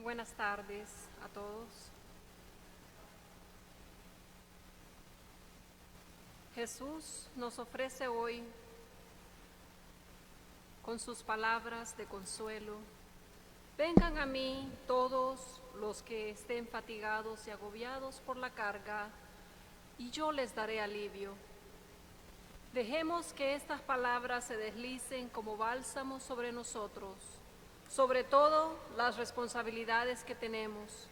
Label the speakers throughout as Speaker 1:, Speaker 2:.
Speaker 1: Buenas tardes a todos. Jesús nos ofrece hoy, con sus palabras de consuelo, vengan a mí todos los que estén fatigados y agobiados por la carga, y yo les daré alivio. Dejemos que estas palabras se deslicen como bálsamo sobre nosotros, sobre todo las responsabilidades que tenemos,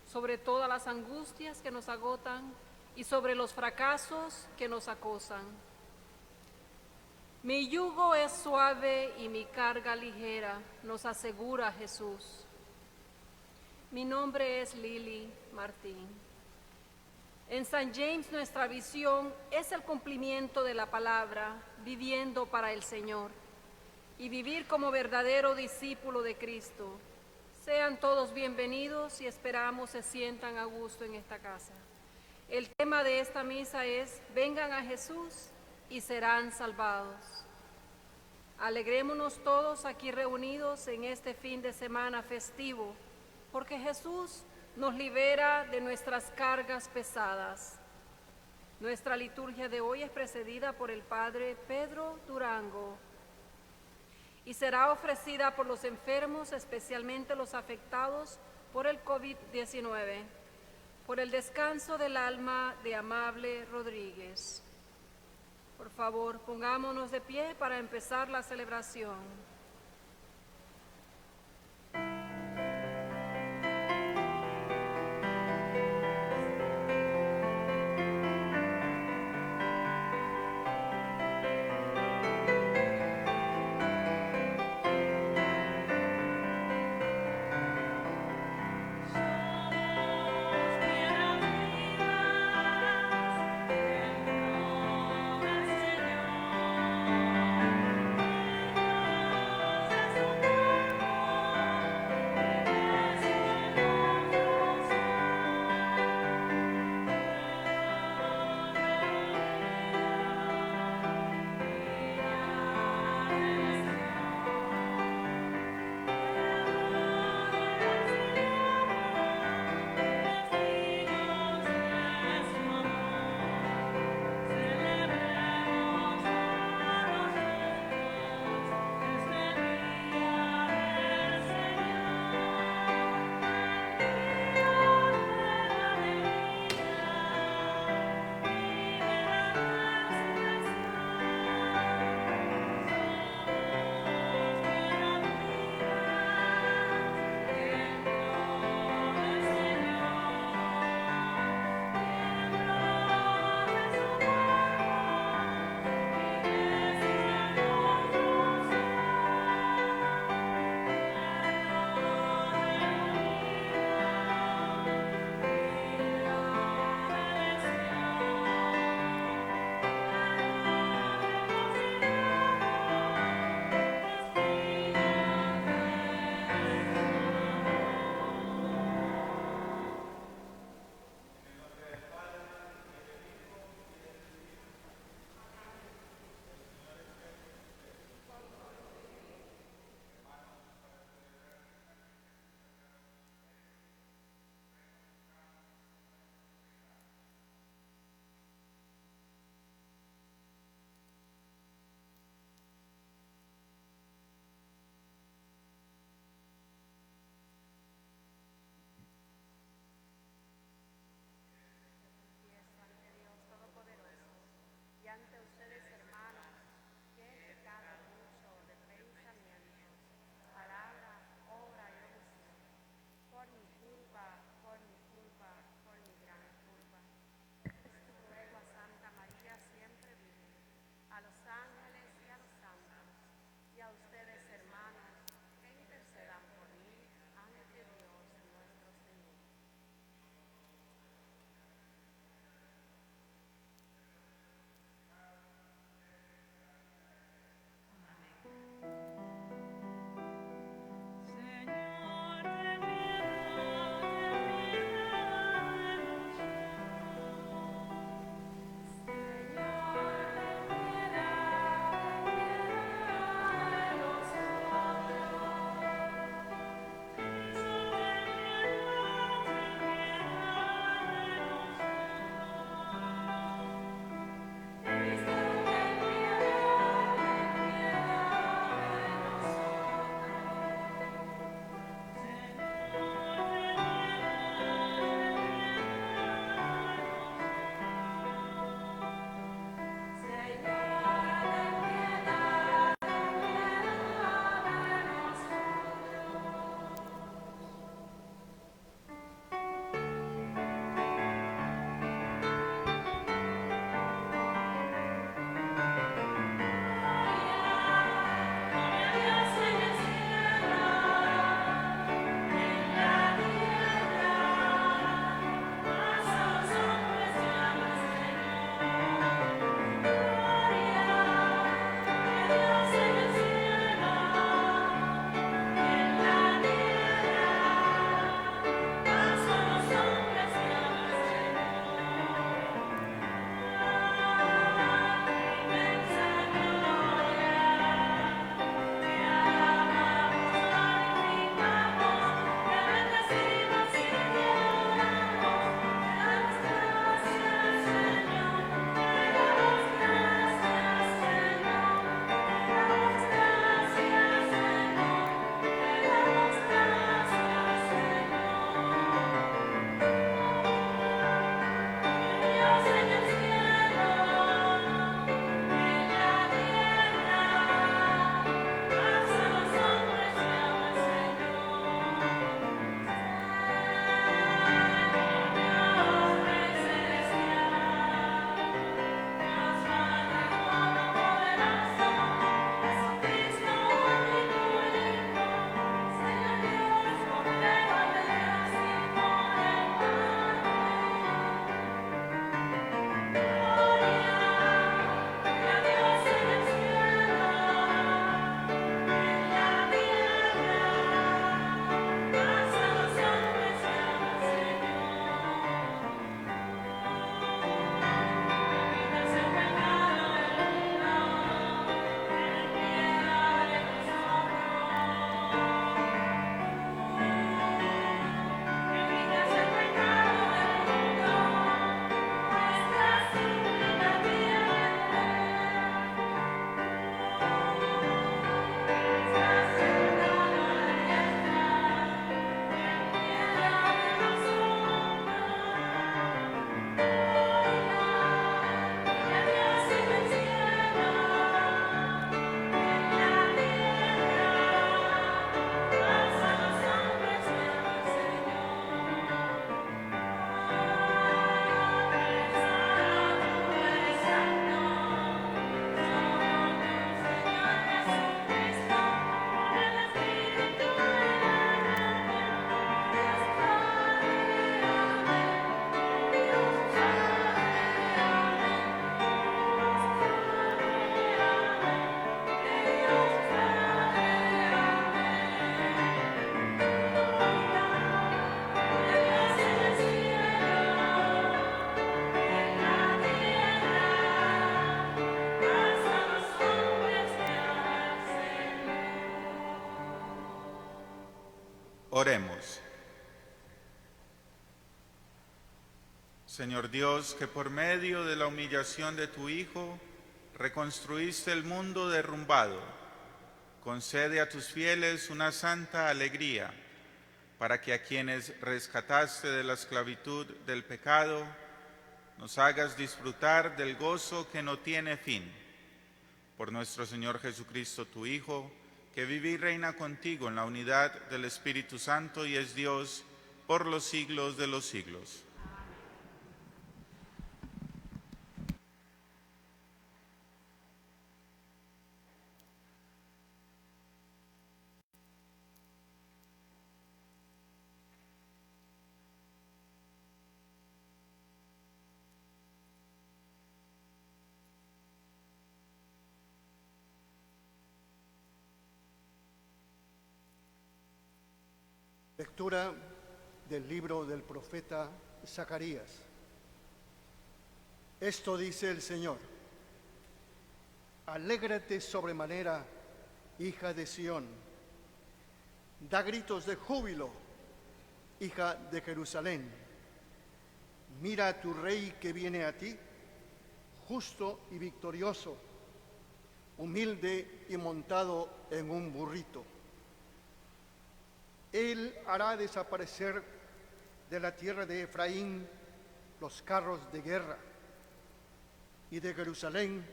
Speaker 1: sobre todas las angustias que nos agotan y sobre los fracasos que nos acosan. Mi yugo es suave y mi carga ligera, nos asegura Jesús. Mi nombre es Lili Martín. En San James nuestra visión es el cumplimiento de la palabra, viviendo para el Señor y vivir como verdadero discípulo de Cristo. Sean todos bienvenidos y esperamos se sientan a gusto en esta casa. El tema de esta misa es: vengan a Jesús y serán salvados. Alegrémonos todos aquí reunidos en este fin de semana festivo, porque Jesús nos libera de nuestras cargas pesadas. Nuestra liturgia de hoy es precedida por el Padre Pedro Durango y será ofrecida por los enfermos, especialmente los afectados por el COVID-19, por el descanso del alma de Amable Rodríguez. Por favor, pongámonos de pie para empezar la celebración.
Speaker 2: Señor. Señor Dios, que por medio de la humillación de tu Hijo reconstruiste el mundo derrumbado, concede a tus fieles una santa alegría, para que a quienes rescataste de la esclavitud del pecado, nos hagas disfrutar del gozo que no tiene fin. Por nuestro Señor Jesucristo, tu Hijo, que vive y reina contigo en la unidad del Espíritu Santo y es Dios por los siglos de los siglos.
Speaker 3: Lectura del libro del profeta Zacarías. Esto dice el Señor: alégrate sobremanera, hija de Sión, da gritos de júbilo, hija de Jerusalén. Mira a tu rey que viene a ti, justo y victorioso, humilde y montado en un burrito. Él hará desaparecer de la tierra de Efraín los carros de guerra y de Jerusalén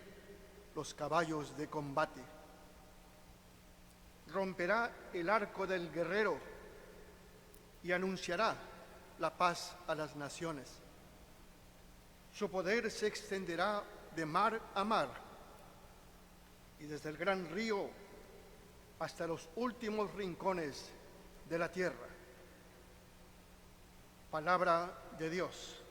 Speaker 3: los caballos de combate. Romperá el arco del guerrero y anunciará la paz a las naciones. Su poder se extenderá de mar a mar y desde el gran río hasta los últimos rincones de la tierra. Palabra de Dios.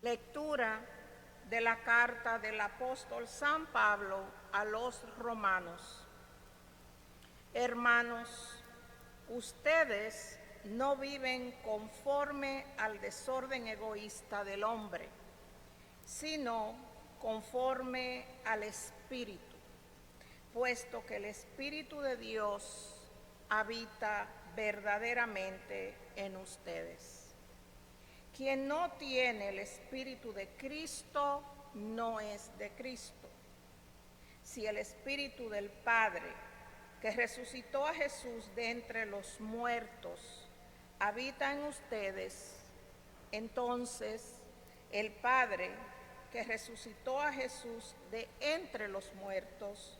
Speaker 1: Lectura de la carta del apóstol San Pablo a los romanos. Hermanos, ustedes no viven conforme al desorden egoísta del hombre, sino conforme al Espíritu, puesto que el Espíritu de Dios habita verdaderamente en ustedes. Quien no tiene el Espíritu de Cristo no es de Cristo. Si el Espíritu del Padre, que resucitó a Jesús de entre los muertos,
Speaker 4: habita en ustedes, entonces el Padre que resucitó a Jesús de entre los muertos,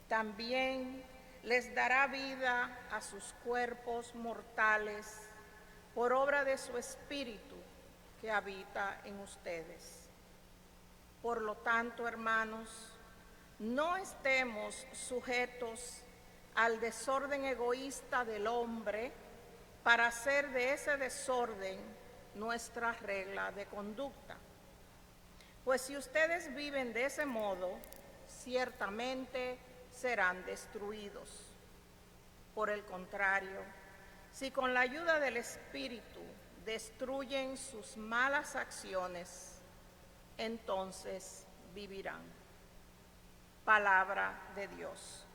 Speaker 4: también les dará vida a sus cuerpos mortales por obra de su Espíritu que habita en ustedes. Por lo tanto, hermanos, no estemos sujetos al desorden egoísta del hombre para hacer de ese desorden nuestra regla de conducta. Pues si ustedes viven de ese modo, ciertamente serán destruidos. Por el contrario, si con la ayuda del Espíritu destruyen sus malas acciones, entonces vivirán. Palabra de Dios.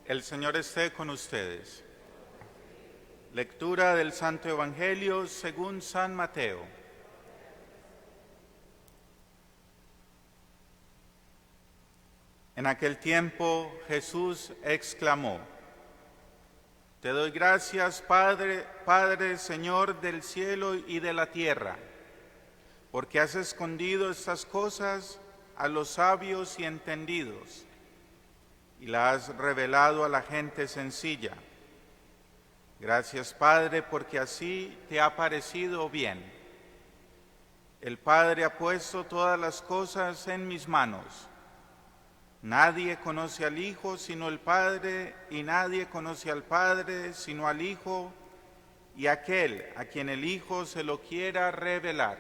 Speaker 2: El Señor esté con ustedes. Lectura del Santo Evangelio según San Mateo. En aquel tiempo Jesús exclamó: Te doy gracias, Padre, Señor del cielo y de la tierra, porque has escondido estas cosas a los sabios y entendidos, y la has revelado a la gente sencilla. Gracias, Padre, porque así te ha parecido bien. El Padre ha puesto todas las cosas en mis manos. Nadie conoce al Hijo sino el Padre, y nadie conoce al Padre sino al Hijo, y aquel a quien el Hijo se lo quiera revelar.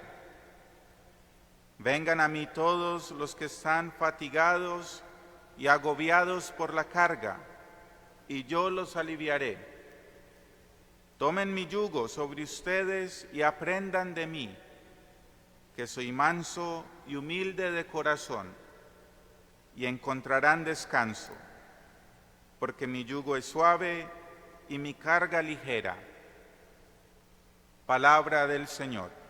Speaker 2: Vengan a mí todos los que están fatigados y agobiados por la carga, y yo los aliviaré. Tomen mi yugo sobre ustedes y aprendan de mí, que soy manso y humilde de corazón, y encontrarán descanso, porque mi yugo es suave y mi carga ligera. Palabra del Señor.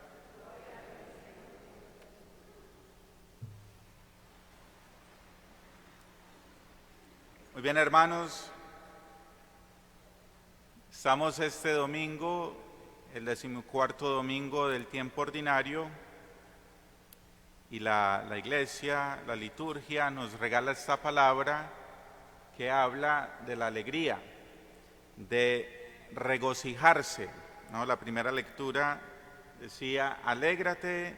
Speaker 2: Muy bien, hermanos, estamos este domingo, el 14º domingo del tiempo ordinario, y la Iglesia, la liturgia, nos regala esta palabra que habla de la alegría, de regocijarse, ¿no? La primera lectura decía: alégrate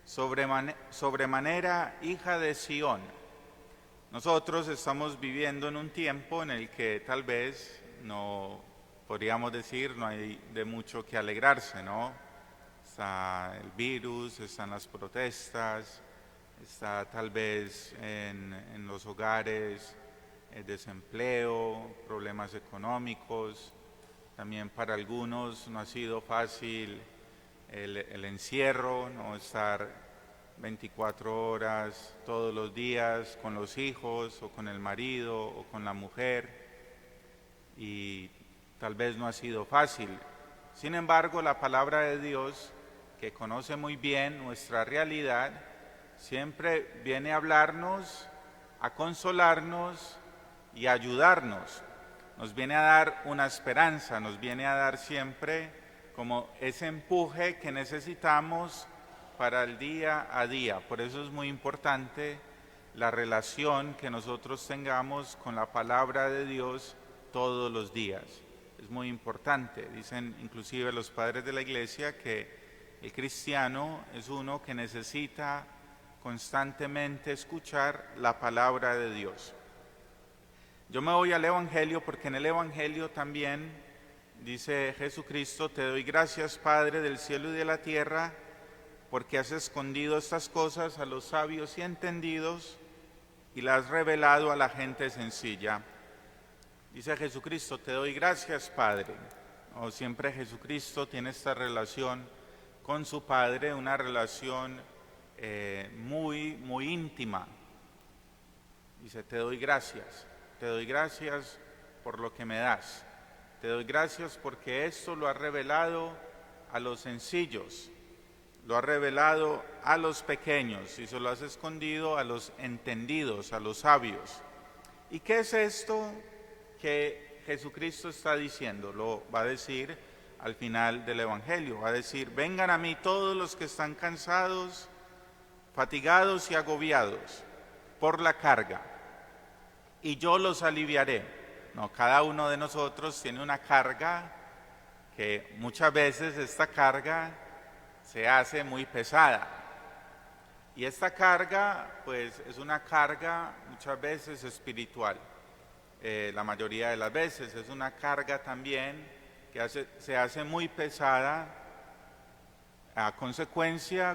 Speaker 2: sobremanera, hija de Sión. Nosotros estamos viviendo en un tiempo en el que tal vez no podríamos decir no hay de mucho que alegrarse, ¿no? Está el virus, están las protestas, está tal vez en los hogares el desempleo, problemas económicos. También para algunos no ha sido fácil el encierro, no estar 24 horas todos los días con los hijos o con el marido o con la mujer, y tal vez no ha sido fácil. Sin embargo, la palabra de Dios, que conoce muy bien nuestra realidad, siempre viene a hablarnos, a consolarnos y a ayudarnos. Nos viene a dar una esperanza, nos viene a dar siempre como ese empuje que necesitamos para el día a día. Por eso es muy importante la relación que nosotros tengamos con la palabra de Dios todos los días. Es muy importante. Dicen inclusive los padres de la iglesia que el cristiano es uno que necesita constantemente escuchar la palabra de Dios. Yo me voy al Evangelio porque en el Evangelio también dice Jesucristo: te doy gracias, Padre del cielo y de la tierra, porque has escondido estas cosas a los sabios y entendidos y las has revelado a la gente sencilla. Dice Jesucristo: te doy gracias, Padre. Siempre Jesucristo tiene esta relación con su Padre, una relación muy íntima. Dice: te doy gracias por lo que me das. Te doy gracias porque esto lo has revelado a los sencillos, lo has revelado a los pequeños y se lo has escondido a los entendidos, a los sabios. ¿Y qué es esto que Jesucristo está diciendo? Lo va a decir al final del Evangelio. Va a decir: vengan a mí todos los que están cansados, fatigados y agobiados por la carga, y yo los aliviaré. Cada uno de nosotros tiene una carga que muchas veces esta carga se hace muy pesada. Y esta carga, pues, es una carga muchas veces espiritual. La mayoría de las veces es una carga también que se hace muy pesada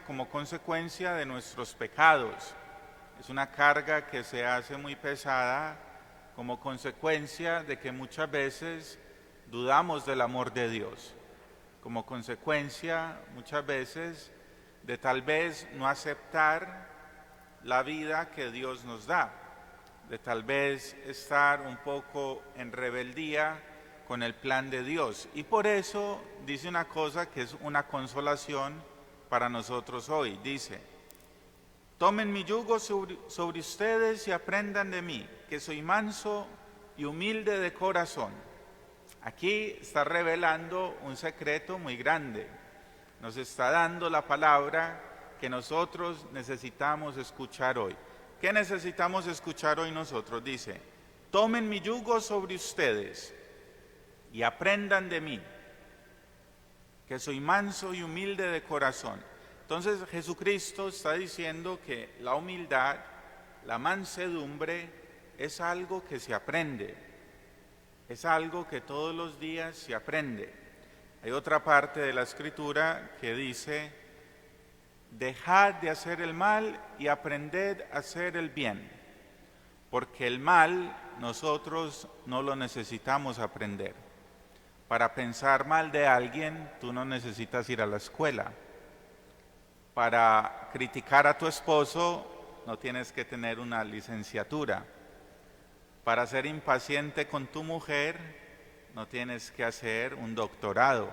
Speaker 2: como consecuencia de nuestros pecados. Es una carga que se hace muy pesada como consecuencia de que muchas veces dudamos del amor de Dios, como consecuencia muchas veces de tal vez no aceptar la vida que Dios nos da, de tal vez estar un poco en rebeldía con el plan de Dios. Y por eso dice una cosa que es una consolación para nosotros hoy. Dice: tomen mi yugo sobre ustedes y aprendan de mí, que soy manso y humilde de corazón. Aquí está revelando un secreto muy grande. Nos está dando la palabra que nosotros necesitamos escuchar hoy. ¿Qué necesitamos escuchar hoy nosotros? Dice: tomen mi yugo sobre ustedes y aprendan de mí, que soy manso y humilde de corazón. Entonces Jesucristo está diciendo que la humildad, la mansedumbre, es algo que se aprende, es algo que todos los días se aprende. Hay otra parte de la Escritura que dice: dejad de hacer el mal y aprended a hacer el bien, porque el mal nosotros no lo necesitamos aprender. Para pensar mal de alguien, tú no necesitas ir a la escuela. Para criticar a tu esposo, no tienes que tener una licenciatura. Para ser impaciente con tu mujer, no tienes que hacer un doctorado.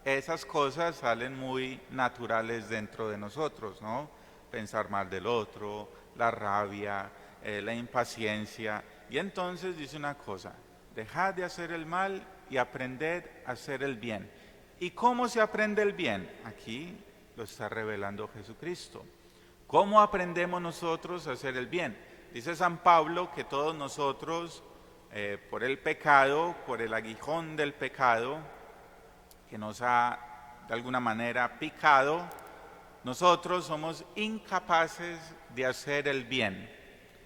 Speaker 2: Esas cosas salen muy naturales dentro de nosotros, ¿no? Pensar mal del otro, la rabia, la impaciencia. Y entonces dice una cosa: dejad de hacer el mal y aprended a hacer el bien. ¿Y cómo se aprende el bien? Aquí lo está revelando Jesucristo. ¿Cómo aprendemos nosotros a hacer el bien? Dice San Pablo que todos nosotros, por el pecado, por el aguijón del pecado, que nos ha de alguna manera picado, nosotros somos incapaces de hacer el bien.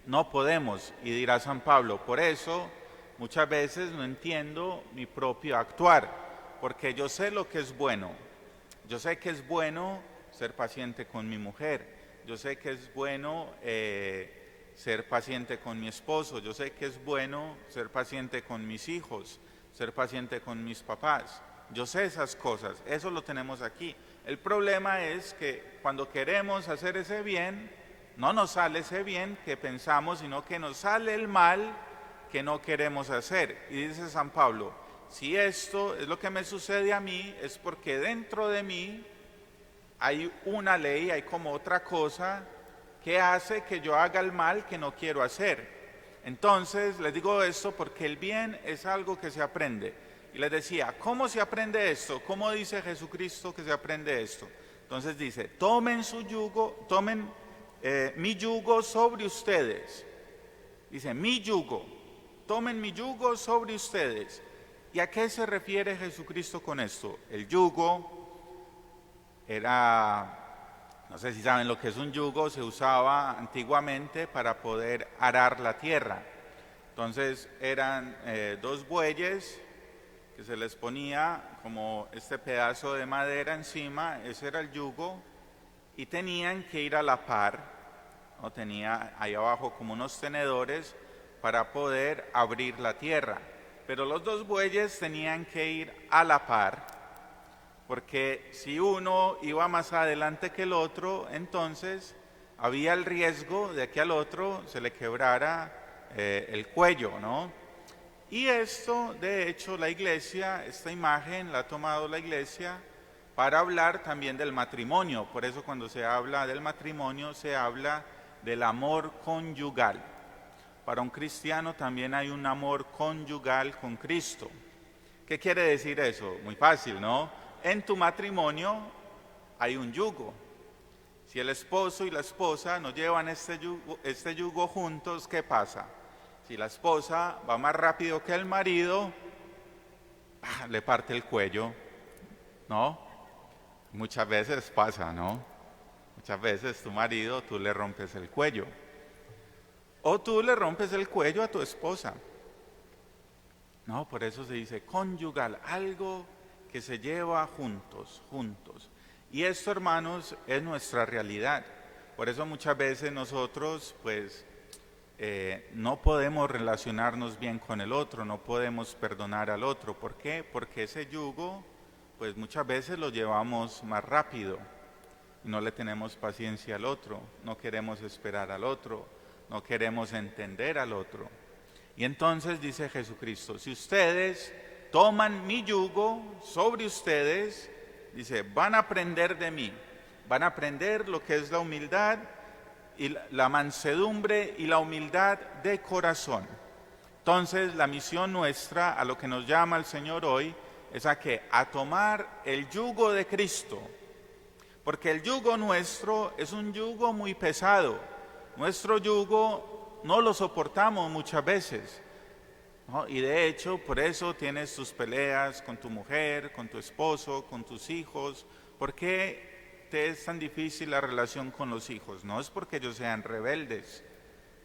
Speaker 2: No podemos, y dirá San Pablo, por eso muchas veces no entiendo mi propio actuar, porque yo sé lo que es bueno. Yo sé que es bueno ser paciente con mi mujer, yo sé que es bueno ser paciente con mi esposo, yo sé que es bueno ser paciente con mis hijos, ser paciente con mis papás. Yo sé esas cosas, eso lo tenemos aquí. El problema es que cuando queremos hacer ese bien, no nos sale ese bien que pensamos, sino que nos sale el mal que no queremos hacer. Y dice San Pablo: si esto es lo que me sucede a mí, es porque dentro de mí hay una ley, hay como otra cosa que hace que yo haga el mal que no quiero hacer. Entonces les digo esto porque el bien es algo que se aprende. Y les decía: ¿cómo se aprende esto? ¿Cómo dice Jesucristo que se aprende esto? Entonces dice: tomen su yugo, tomen mi yugo sobre ustedes. Dice, mi yugo, tomen mi yugo sobre ustedes. ¿Y a qué se refiere Jesucristo con esto? El yugo era, no sé si saben lo que es un yugo, se usaba antiguamente para poder arar la tierra. Entonces eran 2 bueyes que se les ponía como este pedazo de madera encima, ese era el yugo, y tenían que ir a la par, ¿no? Tenía ahí abajo como unos tenedores para poder abrir la tierra. Pero los 2 bueyes tenían que ir a la par, porque si uno iba más adelante que el otro, entonces había el riesgo de que al otro se le quebrara el cuello, ¿no? Y esto, de hecho, la iglesia, esta imagen la ha tomado la iglesia para hablar también del matrimonio. Por eso cuando se habla del matrimonio se habla del amor conyugal. Para un cristiano también hay un amor conyugal con Cristo. ¿Qué quiere decir eso? Muy fácil, ¿no? En tu matrimonio hay un yugo. Si el esposo y la esposa no llevan este yugo juntos, ¿qué pasa? Si la esposa va más rápido que el marido, le parte el cuello, ¿no? Muchas veces pasa, ¿no? Muchas veces tu marido, tú le rompes el cuello. O tú le rompes el cuello a tu esposa. No, por eso se dice conyugal, algo que se lleva juntos. Y esto, hermanos, es nuestra realidad. Por eso muchas veces nosotros, pues, no podemos relacionarnos bien con el otro, no podemos perdonar al otro. ¿Por qué? Porque ese yugo, pues muchas veces lo llevamos más rápido. No le tenemos paciencia al otro, no queremos esperar al otro, no queremos entender al otro. Y entonces dice Jesucristo, si ustedes toman mi yugo sobre ustedes, dice, van a aprender de mí, van a aprender lo que es la humildad y la mansedumbre y la humildad de corazón. Entonces la misión nuestra, a lo que nos llama el Señor hoy, es a que a tomar el yugo de Cristo, porque el yugo nuestro es un yugo muy pesado. Nuestro yugo no lo soportamos muchas veces, ¿no? Y de hecho por eso tienes tus peleas con tu mujer, con tu esposo, con tus hijos. ¿Por qué te es tan difícil la relación con los hijos? No es porque ellos sean rebeldes,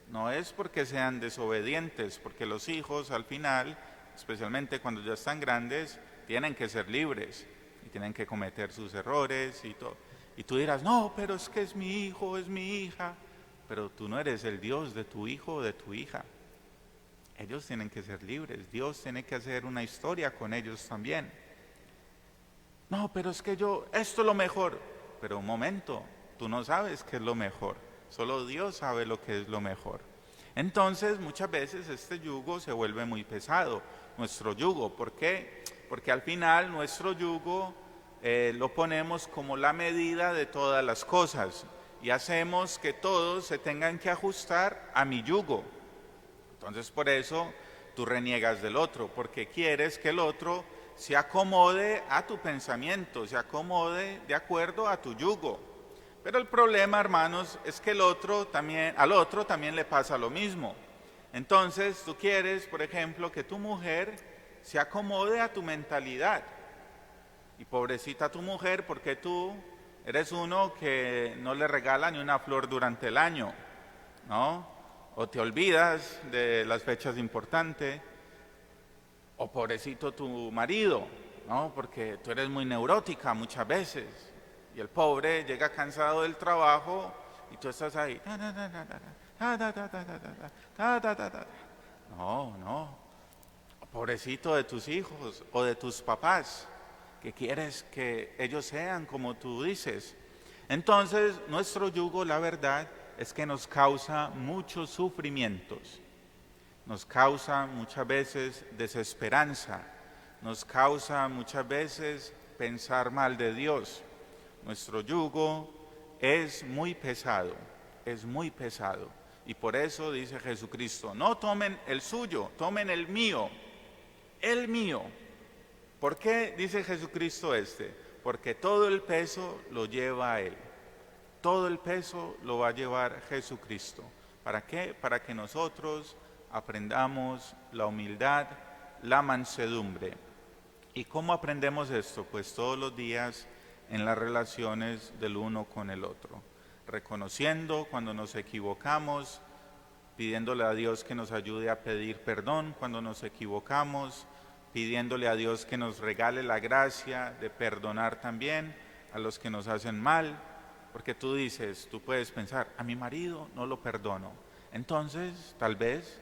Speaker 2: no es porque sean desobedientes, porque los hijos al final, especialmente cuando ya están grandes, tienen que ser libres y tienen que cometer sus errores y todo. Y tú dirás, no, pero es que es mi hijo, es mi hija. Pero tú no eres el Dios de tu hijo o de tu hija. Ellos tienen que ser libres. Dios tiene que hacer una historia con ellos también. No, pero es que esto es lo mejor. Pero un momento, tú no sabes qué es lo mejor. Solo Dios sabe lo que es lo mejor. Entonces, muchas veces este yugo se vuelve muy pesado. Nuestro yugo, ¿por qué? Porque al final nuestro yugo lo ponemos como la medida de todas las cosas. Y hacemos que todos se tengan que ajustar a mi yugo. Entonces por eso tú reniegas del otro, porque quieres que el otro se acomode a tu pensamiento, se acomode de acuerdo a tu yugo. Pero el problema, hermanos, es que al otro también le pasa lo mismo. Entonces tú quieres, por ejemplo, que tu mujer se acomode a tu mentalidad. Y pobrecita tu mujer, porque tú eres uno que no le regala ni una flor durante el año, ¿no? O te olvidas de las fechas importantes, o pobrecito tu marido, ¿no? Porque tú eres muy neurótica muchas veces, y el pobre llega cansado del trabajo, y tú estás ahí, no, pobrecito de tus hijos, o de tus papás, que quieres que ellos sean como tú dices. Entonces, nuestro yugo, la verdad, es que nos causa muchos sufrimientos, nos causa muchas veces desesperanza, nos causa muchas veces pensar mal de Dios. Nuestro yugo es muy pesado, y por eso dice Jesucristo, no tomen el suyo, tomen el mío. ¿Por qué dice Jesucristo Porque todo el peso lo lleva a Él. Todo el peso lo va a llevar Jesucristo. ¿Para qué? Para que nosotros aprendamos la humildad, la mansedumbre. ¿Y cómo aprendemos esto? Pues todos los días en las relaciones del uno con el otro, reconociendo cuando nos equivocamos, pidiéndole a Dios que nos ayude a pedir perdón cuando nos equivocamos, pidiéndole a Dios que nos regale la gracia de perdonar también a los que nos hacen mal, porque tú puedes pensar, a mi marido no lo perdono, entonces tal vez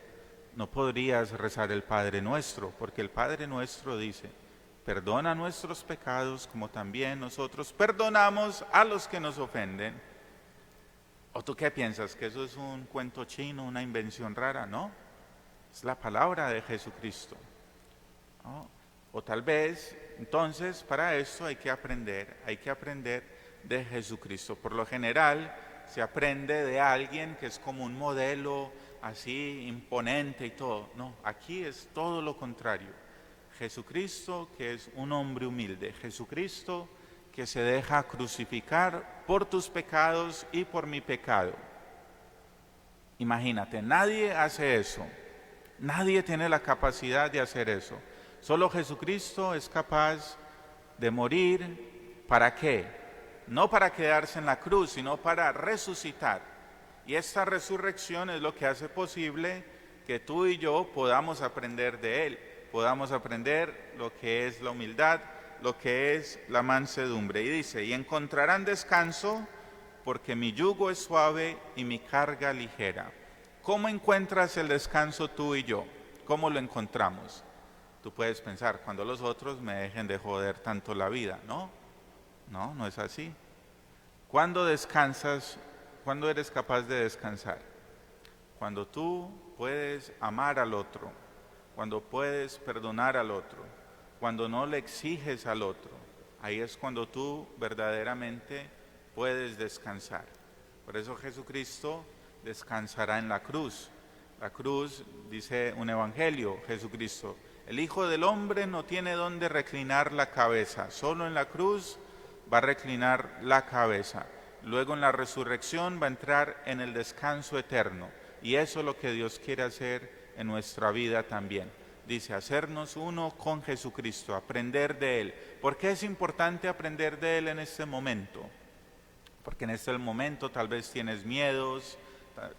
Speaker 2: no podrías rezar el Padre Nuestro, porque el Padre Nuestro dice, perdona nuestros pecados como también nosotros perdonamos a los que nos ofenden. ¿O tú qué piensas? ¿Que eso es un cuento chino, una invención rara? No, es la palabra de Jesucristo, ¿no? O tal vez, entonces, para esto hay que aprender de Jesucristo. Por lo general, se aprende de alguien que es como un modelo así imponente y todo. No, aquí es todo lo contrario. Jesucristo, que es un hombre humilde. Jesucristo, que se deja crucificar por tus pecados y por mi pecado. Imagínate, nadie hace eso. Nadie tiene la capacidad de hacer eso. Solo Jesucristo es capaz de morir. ¿Para qué? No para quedarse en la cruz, sino para resucitar. Y esta resurrección es lo que hace posible que tú y yo podamos aprender de Él, podamos aprender lo que es la humildad, lo que es la mansedumbre. Y dice, y encontrarán descanso porque mi yugo es suave y mi carga ligera. ¿Cómo encuentras el descanso tú y yo? ¿Cómo lo encontramos? Tú puedes pensar, cuando los otros me dejen de joder tanto la vida. No es así. ¿Cuándo descansas? ¿Cuándo eres capaz de descansar? Cuando tú puedes amar al otro, cuando puedes perdonar al otro, cuando no le exiges al otro. Ahí es cuando tú verdaderamente puedes descansar. Por eso Jesucristo descansará en la cruz. La cruz, dice un evangelio, Jesucristo, el Hijo del Hombre no tiene dónde reclinar la cabeza, solo en la cruz va a reclinar la cabeza. Luego en la resurrección va a entrar en el descanso eterno. Y eso es lo que Dios quiere hacer en nuestra vida también. Dice, hacernos uno con Jesucristo, aprender de Él. ¿Por qué es importante aprender de Él en este momento? Porque en este momento tal vez tienes miedos,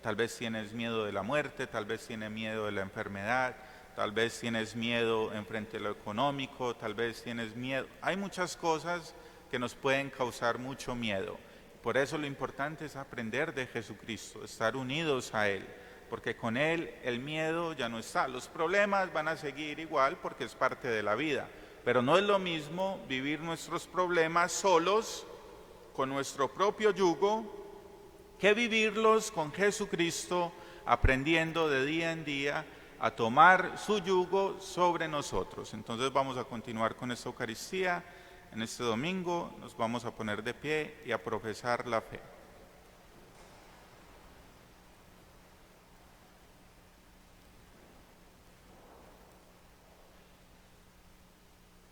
Speaker 2: tal vez tienes miedo de la muerte, tal vez tienes miedo de la enfermedad, tal vez tienes miedo en frente a lo económico, tal vez tienes miedo. Hay muchas cosas que nos pueden causar mucho miedo. Por eso lo importante es aprender de Jesucristo, estar unidos a Él, porque con Él el miedo ya no está. Los problemas van a seguir igual porque es parte de la vida, pero no es lo mismo vivir nuestros problemas solos, con nuestro propio yugo, que vivirlos con Jesucristo, aprendiendo de día en día a tomar su yugo sobre nosotros. Entonces vamos a continuar con esta Eucaristía. En este domingo nos vamos a poner de pie y a profesar la fe.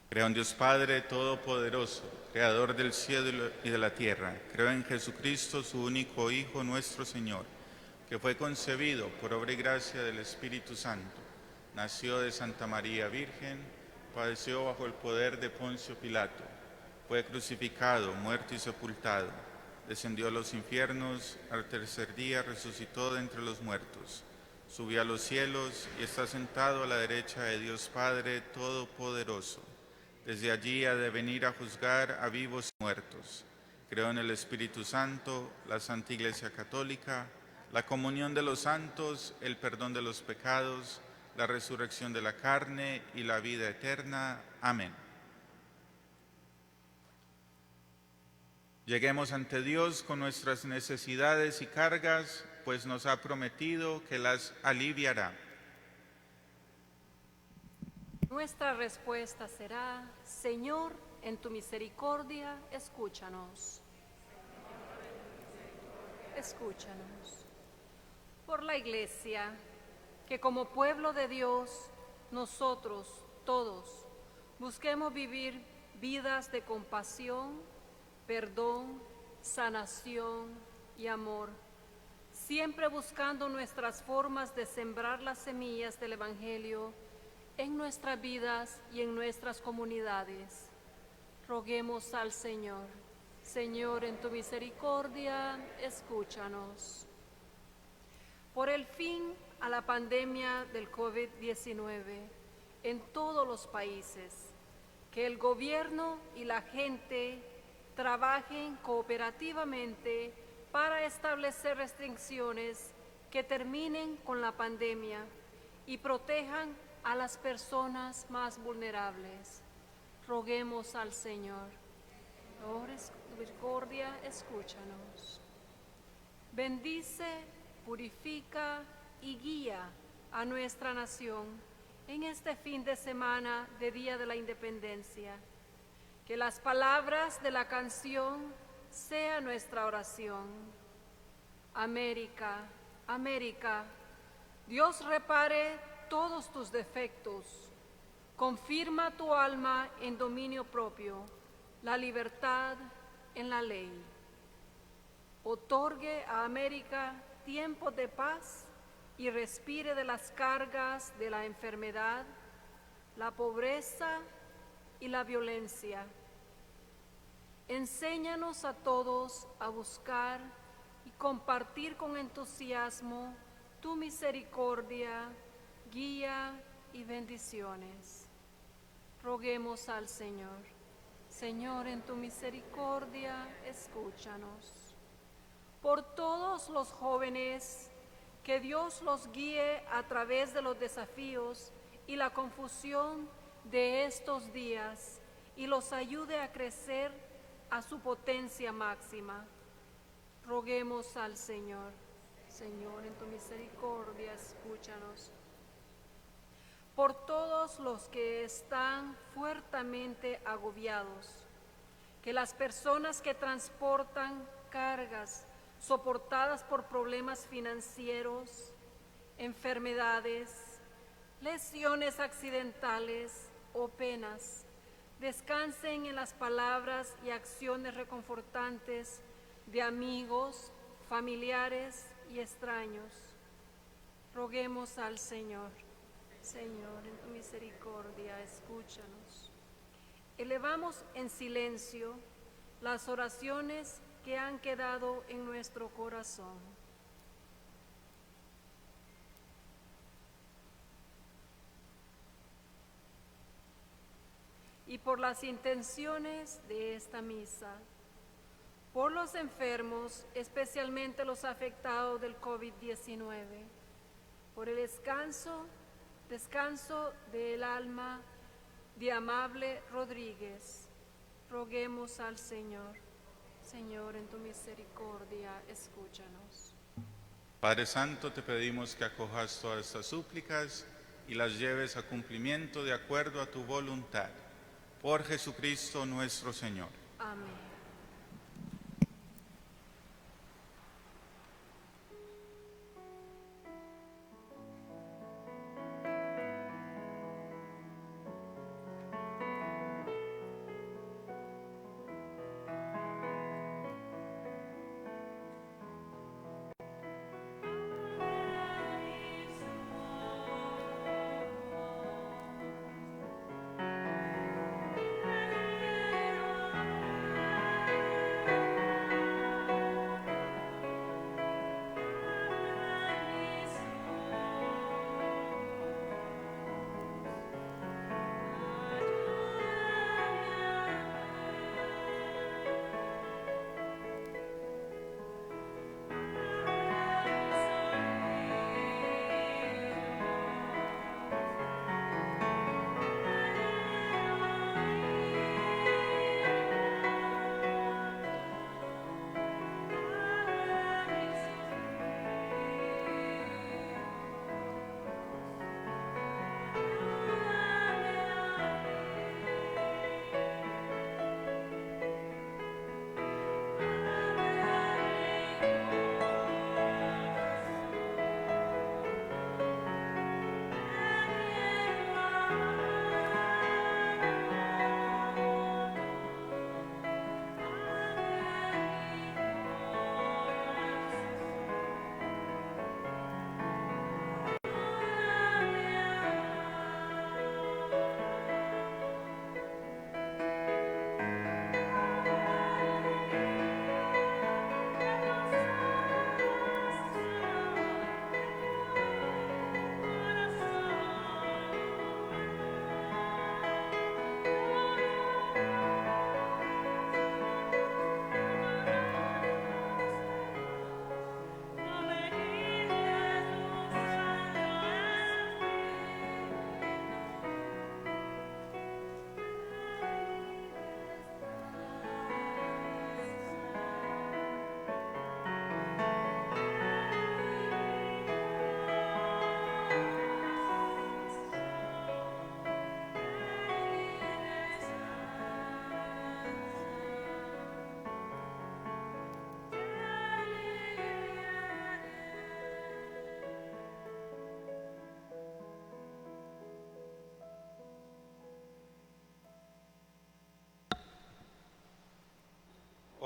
Speaker 2: Creo en Dios Padre Todopoderoso, Creador del cielo y de la tierra. Creo en Jesucristo, su único Hijo, nuestro Señor, que fue concebido por obra y gracia del Espíritu Santo. Nació de Santa María Virgen, padeció bajo el poder de Poncio Pilato, fue crucificado, muerto y sepultado, descendió a los infiernos, al tercer día resucitó de entre los muertos, subió a los cielos y está sentado a la derecha de Dios Padre Todopoderoso. Desde allí ha de venir a juzgar a vivos y muertos. Creo en el Espíritu Santo, la Santa Iglesia Católica, la comunión de los santos, el perdón de los pecados, la resurrección de la carne y la vida eterna. Amén. Lleguemos ante Dios con nuestras necesidades y cargas, pues nos ha prometido que las aliviará.
Speaker 1: Nuestra respuesta será, Señor, en tu misericordia, escúchanos. Escúchanos. Por la Iglesia, que como pueblo de Dios, nosotros todos busquemos vivir vidas de compasión, perdón, sanación y amor, siempre buscando nuestras formas de sembrar las semillas del Evangelio en nuestras vidas y en nuestras comunidades. Roguemos al Señor. Señor, en tu misericordia, escúchanos. Por el fin a la pandemia del COVID-19 en todos los países, que el gobierno y la gente trabajen cooperativamente para establecer restricciones que terminen con la pandemia y protejan a las personas más vulnerables. Roguemos al Señor. Por misericordia, escúchanos. Bendice, purifica y guía a nuestra nación en este fin de semana de Día de la Independencia. Que las palabras de la canción sean nuestra oración. América, América, Dios repare todos tus defectos. Confirma tu alma en dominio propio, la libertad en la ley. Otorgue a América tiempo de paz y respire de las cargas de la enfermedad, la pobreza y la violencia. Enséñanos a todos a buscar y compartir con entusiasmo tu misericordia, guía y bendiciones. Roguemos al Señor. Señor, en tu misericordia, escúchanos. Por todos los jóvenes, que Dios los guíe a través de los desafíos y la confusión de estos días y los ayude a crecer a su potencia máxima. Roguemos al Señor. Señor, en tu misericordia, escúchanos. Por todos los que están fuertemente agobiados, que las personas que transportan cargas soportadas por problemas financieros, enfermedades, lesiones accidentales o penas, descansen en las palabras y acciones reconfortantes de amigos, familiares y extraños. Roguemos al Señor. Señor, en tu misericordia, escúchanos. Elevamos en silencio las oraciones que han quedado en nuestro corazón. Y por las intenciones de esta misa, por los enfermos, especialmente los afectados del COVID-19, por el descanso del alma de Amable Rodríguez, roguemos al Señor. Señor, en tu misericordia, escúchanos.
Speaker 2: Padre Santo, te pedimos que acojas todas estas súplicas y las lleves a cumplimiento de acuerdo a tu voluntad. Por Jesucristo nuestro Señor.
Speaker 1: Amén.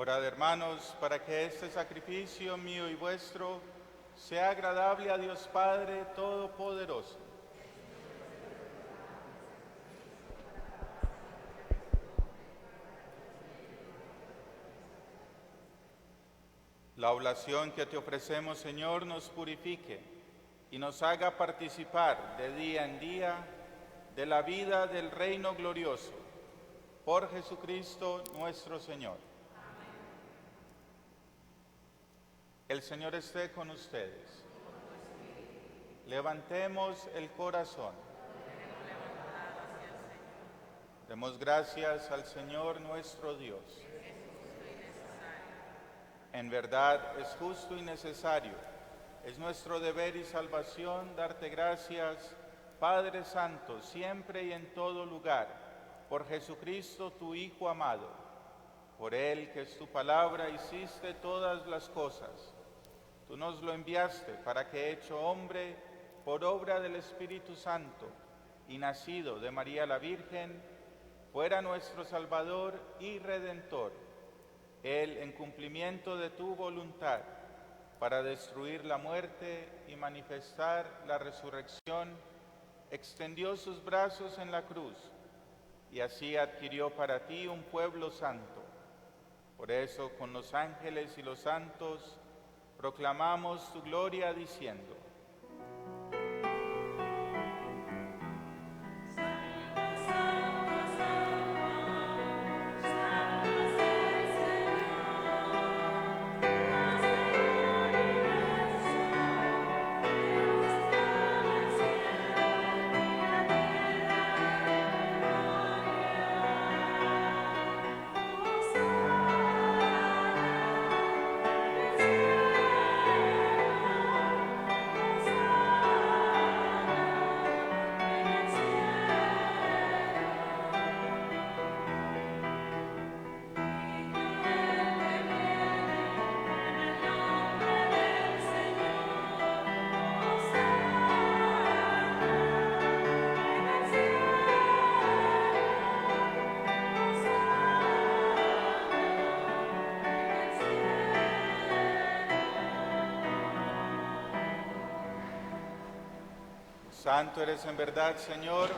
Speaker 2: Orad, hermanos, para que este sacrificio mío y vuestro sea agradable a Dios Padre Todopoderoso. La oblación que te ofrecemos, Señor, nos purifique y nos haga participar de día en día de la vida del reino glorioso. Por Jesucristo nuestro Señor. El Señor esté con ustedes. Levantemos el corazón. Demos gracias al Señor nuestro Dios. En verdad es justo y necesario, es nuestro deber y salvación darte gracias, Padre Santo, siempre y en todo lugar, por Jesucristo tu Hijo amado. Por Él, que es tu palabra, hiciste todas las cosas. Tú nos lo enviaste para que, hecho hombre, por obra del Espíritu Santo, y nacido de María la Virgen, fuera nuestro Salvador y Redentor. Él, en cumplimiento de tu voluntad, para destruir la muerte y manifestar la resurrección, extendió sus brazos en la cruz, y así adquirió para ti un pueblo santo. Por eso, con los ángeles y los santos, proclamamos tu gloria diciendo: Santo eres en verdad, Señor,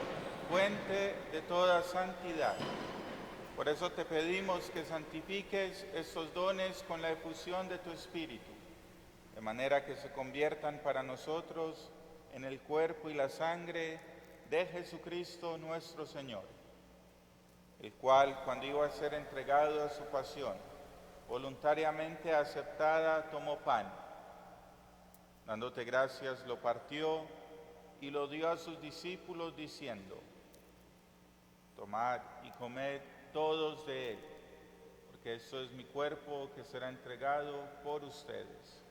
Speaker 2: fuente de toda santidad. Por eso te pedimos que santifiques estos dones con la efusión de tu Espíritu, de manera que se conviertan para nosotros en el cuerpo y la sangre de Jesucristo nuestro Señor, el cual, cuando iba a ser entregado a su pasión, voluntariamente aceptada, tomó pan. Dándote gracias, lo partió y lo dio a sus discípulos diciendo: tomad y comed todos de él, porque esto es mi cuerpo que será entregado por ustedes.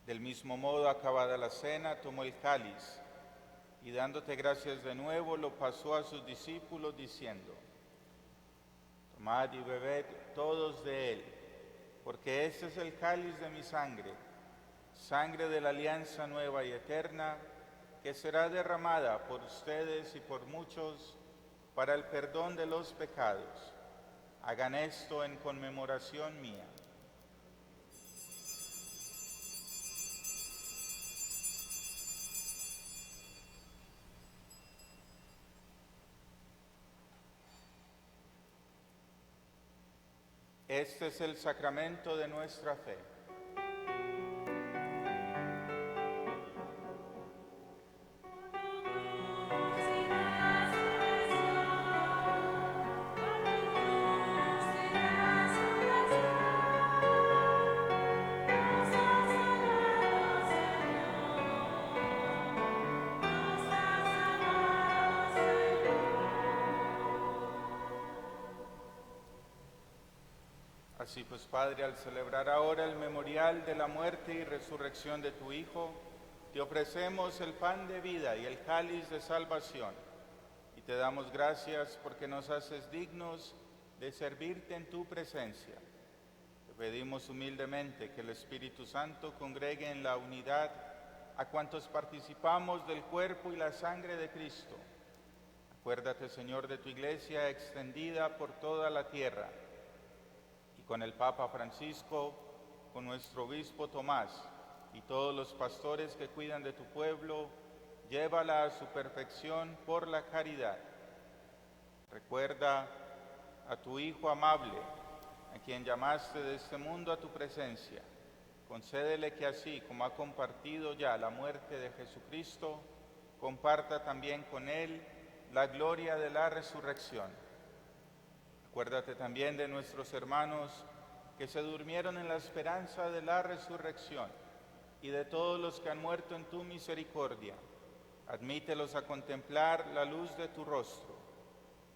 Speaker 2: Del mismo modo, acabada la cena, tomó el cáliz, y dándote gracias de nuevo, lo pasó a sus discípulos diciendo: tomad y bebed todos de él, porque este es el cáliz de mi sangre, sangre de la alianza nueva y eterna, que será derramada por ustedes y por muchos para el perdón de los pecados. Hagan esto en conmemoración mía. Este es el sacramento de nuestra fe. Así pues, Padre, al celebrar ahora el memorial de la muerte y resurrección de tu Hijo, te ofrecemos el pan de vida y el cáliz de salvación, y te damos gracias porque nos haces dignos de servirte en tu presencia. Te pedimos humildemente que el Espíritu Santo congregue en la unidad a cuantos participamos del cuerpo y la sangre de Cristo. Acuérdate, Señor, de tu iglesia extendida por toda la tierra, y con el Papa Francisco, con nuestro obispo Tomás y todos los pastores que cuidan de tu pueblo, llévala a su perfección por la caridad. Recuerda a tu Hijo amable, a quien llamaste de este mundo a tu presencia. Concédele que así como ha compartido ya la muerte de Jesucristo, comparta también con él la gloria de la resurrección. Acuérdate también de nuestros hermanos que se durmieron en la esperanza de la resurrección y de todos los que han muerto en tu misericordia. Admítelos a contemplar la luz de tu rostro.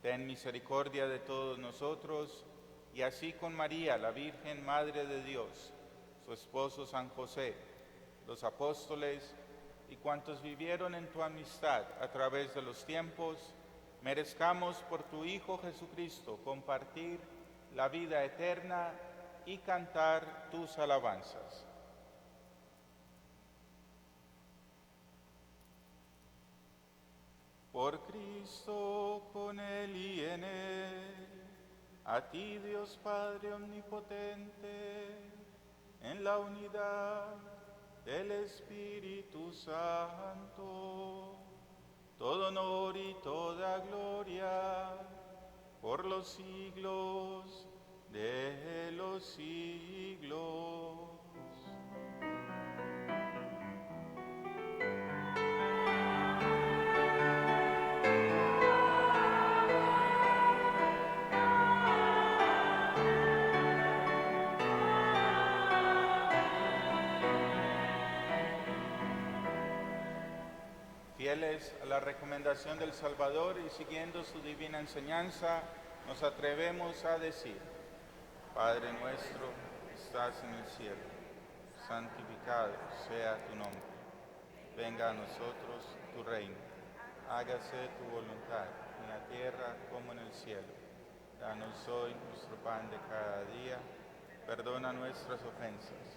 Speaker 2: Ten misericordia de todos nosotros, y así con María, la Virgen Madre de Dios, su esposo San José, los apóstoles y cuantos vivieron en tu amistad a través de los tiempos, merezcamos por tu Hijo Jesucristo compartir la vida eterna y cantar tus alabanzas. Por Cristo, con Él y en Él, a ti Dios Padre Omnipotente, en la unidad del Espíritu Santo, todo honor y toda gloria por los siglos de los siglos. Fieles a la recomendación del Salvador y siguiendo su divina enseñanza, nos atrevemos a decir: Padre nuestro, que estás en el cielo, santificado sea tu nombre. Venga a nosotros tu reino. Hágase tu voluntad, en la tierra como en el cielo. Danos hoy nuestro pan de cada día. Perdona nuestras ofensas,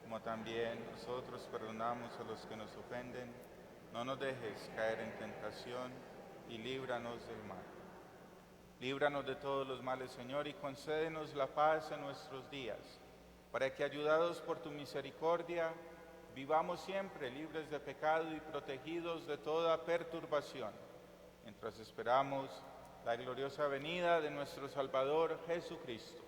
Speaker 2: como también nosotros perdonamos a los que nos ofenden. No nos dejes caer en tentación y líbranos del mal. Líbranos de todos los males, Señor, y concédenos la paz en nuestros días, para que, ayudados por tu misericordia, vivamos siempre libres de pecado y protegidos de toda perturbación, mientras esperamos la gloriosa venida de nuestro Salvador Jesucristo.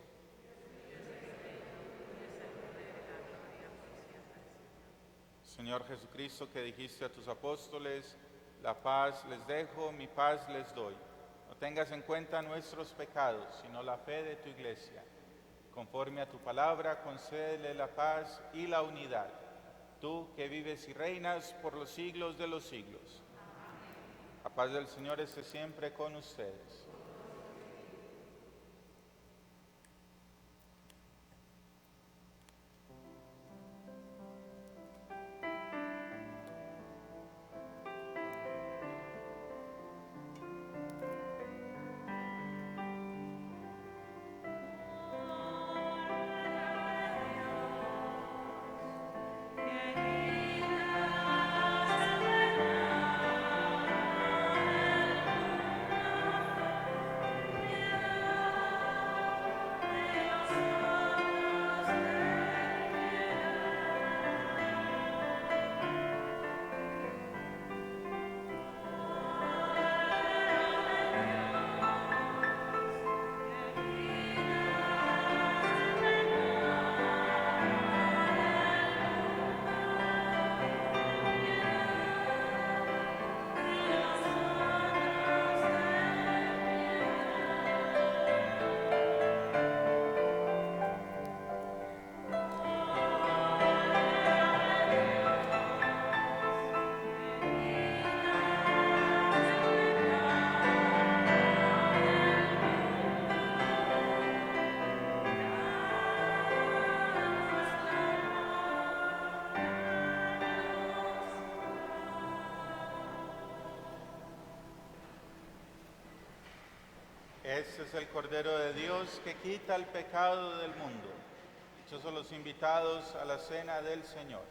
Speaker 2: Señor Jesucristo, que dijiste a tus apóstoles: la paz les dejo, mi paz les doy. No tengas en cuenta nuestros pecados, sino la fe de tu iglesia. Conforme a tu palabra, concédele la paz y la unidad. Tú que vives y reinas por los siglos de los siglos. La paz del Señor esté siempre con ustedes. Este es el Cordero de Dios que quita el pecado del mundo. Dichosos los invitados a la cena del Señor.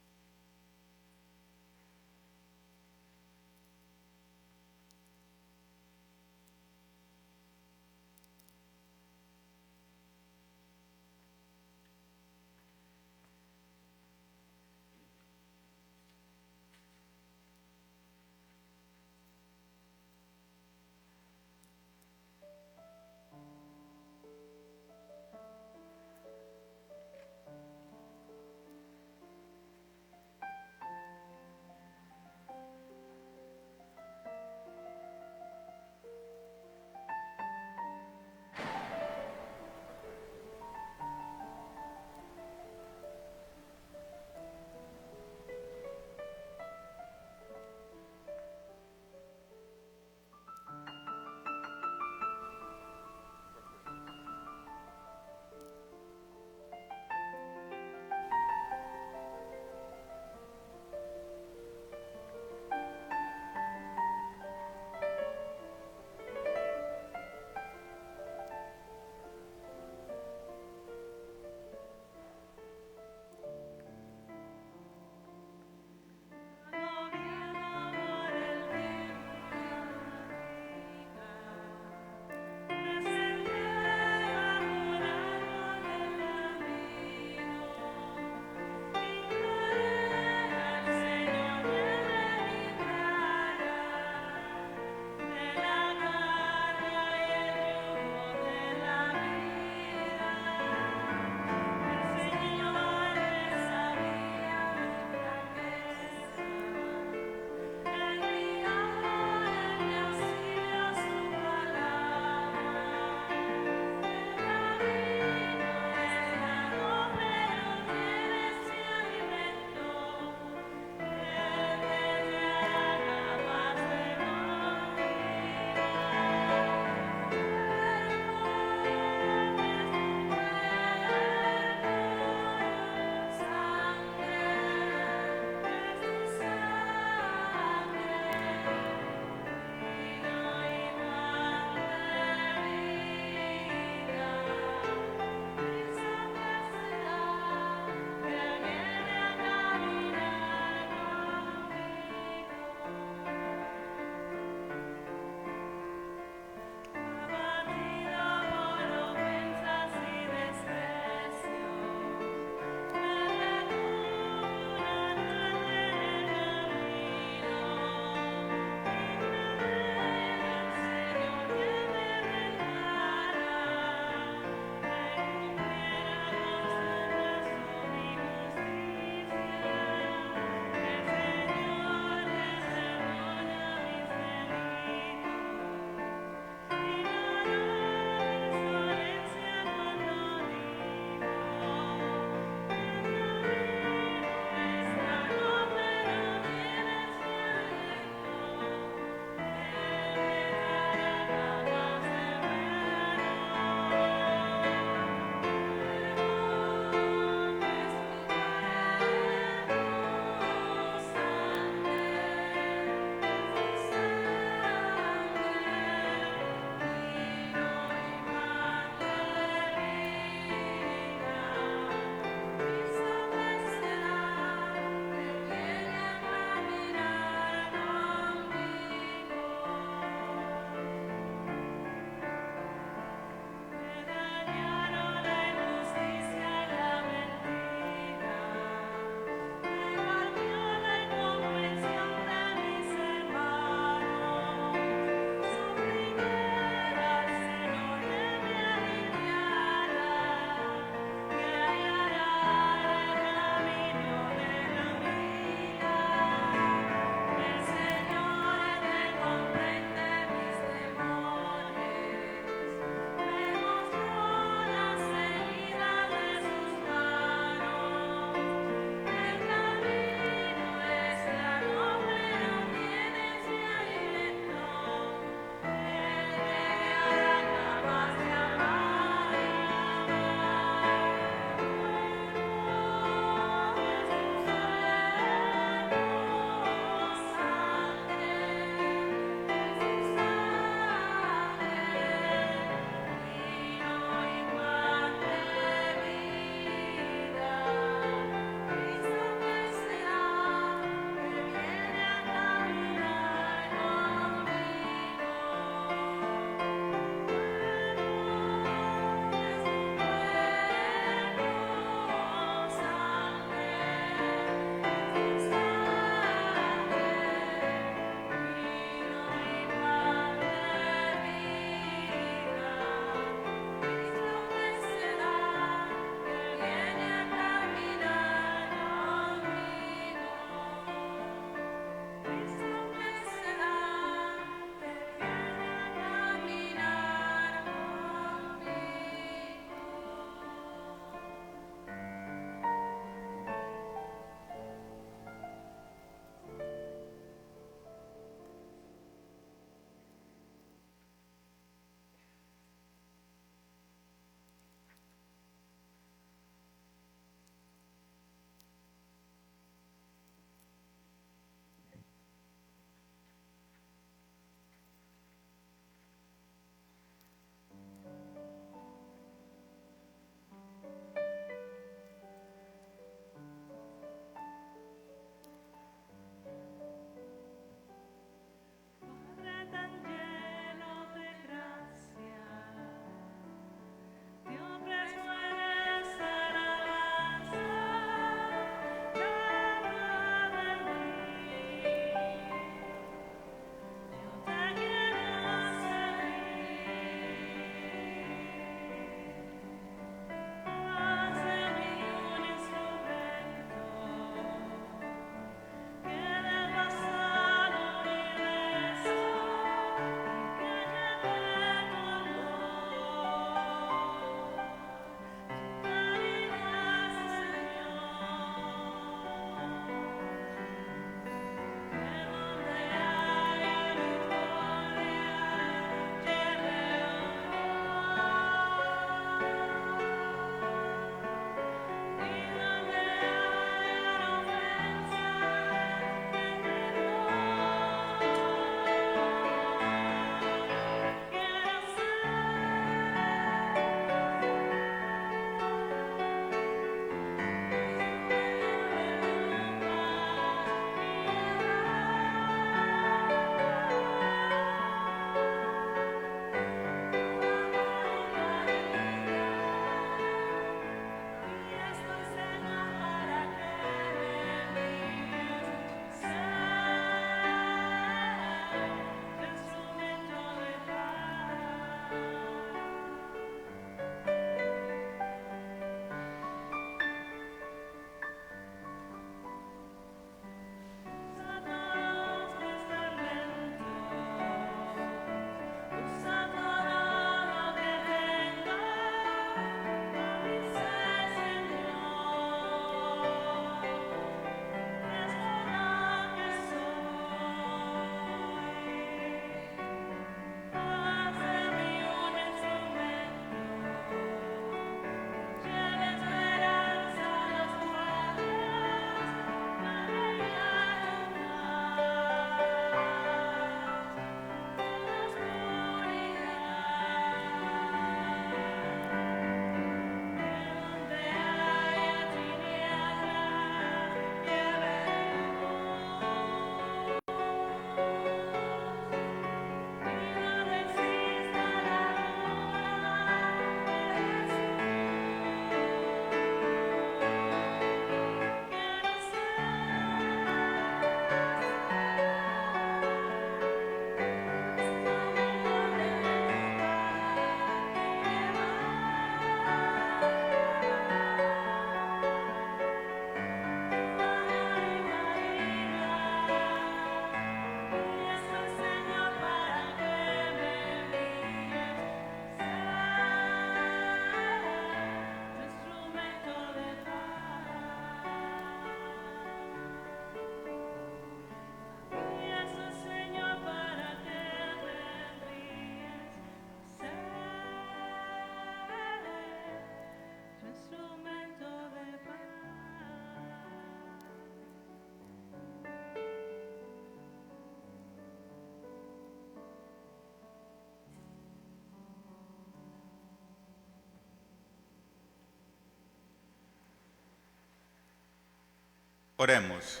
Speaker 2: Oremos.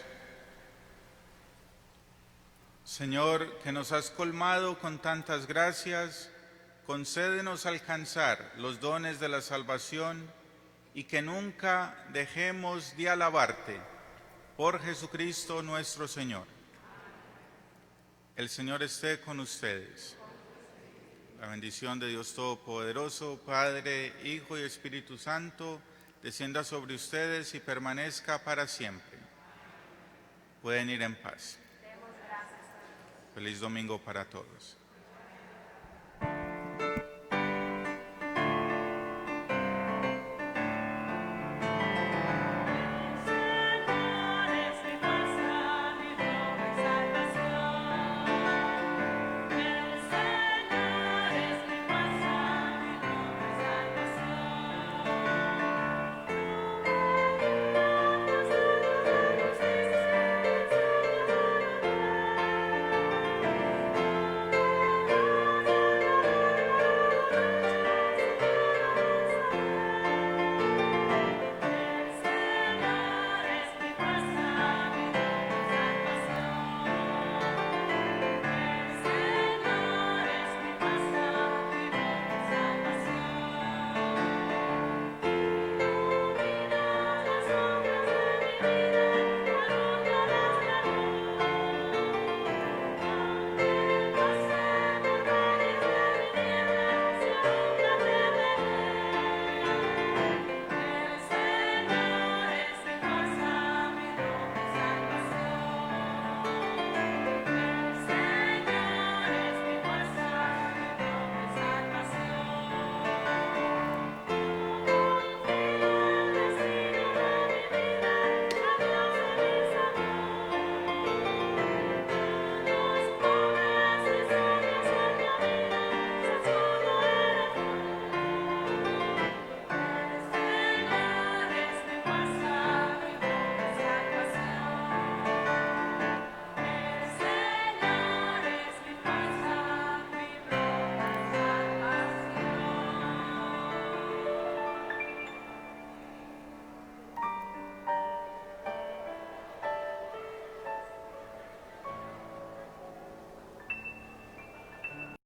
Speaker 2: Señor, que nos has colmado con tantas gracias, concédenos alcanzar los dones de la salvación y que nunca dejemos de alabarte. Por Jesucristo nuestro Señor. El Señor esté con ustedes. La bendición de Dios Todopoderoso, Padre, Hijo y Espíritu Santo, descienda sobre ustedes y permanezca para siempre. Pueden ir en paz. Feliz domingo para todos.